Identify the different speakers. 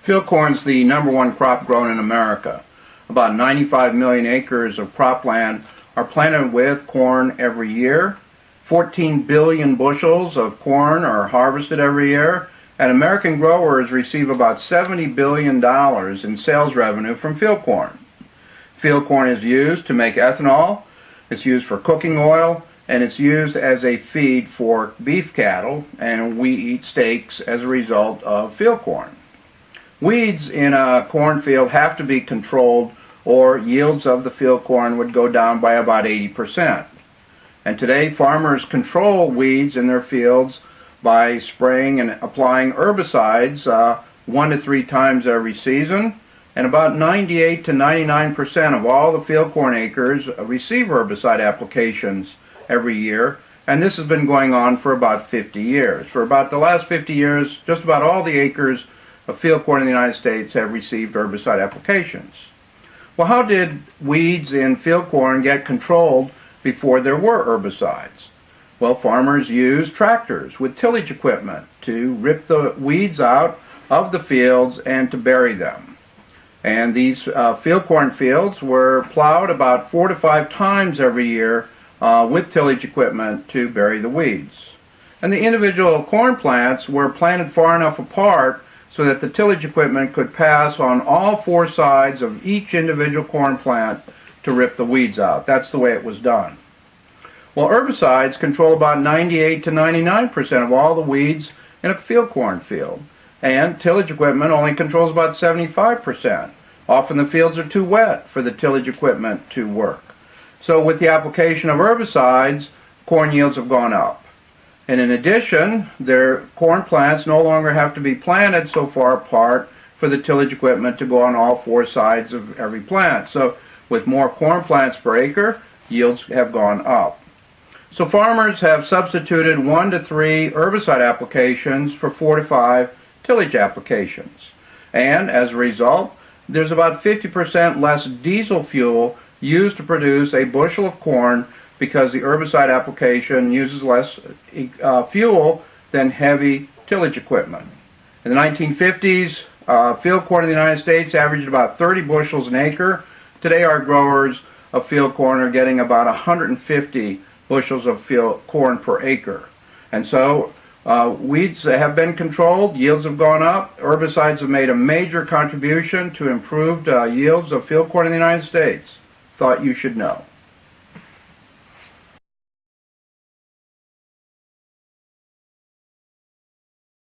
Speaker 1: Field corn is the #1 crop grown in America. About 95 million acres of cropland are planted with corn every year. 14 billion bushels of corn are harvested every year, and American growers receive about $70 billion in sales revenue from field corn. Field corn is used to make ethanol, it's used for cooking oil, and it's used as a feed for beef cattle, and we eat steaks as a result of field corn. Weeds in a cornfield have to be controlled, or yields of the field corn would go down by about 80%. And today farmers control weeds in their fields by spraying and applying herbicides 1 to 3 times every season, and about 98 to 99% of all the field corn acres receive herbicide applications every year, and this has been going on for about 50 years. For about the last 50 years, just about all the acres of field corn in the United States have received herbicide applications. Well, how did weeds in field corn get controlled before there were herbicides? Well, farmers used tractors with tillage equipment to rip the weeds out of the fields and to bury them. And these field corn fields were plowed about 4 to 5 times every year with tillage equipment to bury the weeds. And the individual corn plants were planted far enough apart so that the tillage equipment could pass on all 4 sides of each individual corn plant to rip the weeds out. That's the way it was done. Well, herbicides control about 98 to 99% of all the weeds in a field corn field, and tillage equipment only controls about 75%. Often the fields are too wet for the tillage equipment to work. So with the application of herbicides, corn yields have gone up. And in addition, their corn plants no longer have to be planted so far apart for the tillage equipment to go on all 4 sides of every plant. So with more corn plants per acre, yields have gone up. So farmers have substituted 1 to 3 herbicide applications for 4 to 5 tillage applications. And as a result, there's about 50% less diesel fuel used to produce a bushel of corn, because the herbicide application uses less fuel than heavy tillage equipment. In the 1950s, field corn in the United States averaged about 30 bushels an acre. Today our growers of field corn are getting about 150 bushels of field corn per acre. And so weeds have been controlled, yields have gone up, herbicides have made a major contribution to improved yields of field corn in the United States. Thought you should know.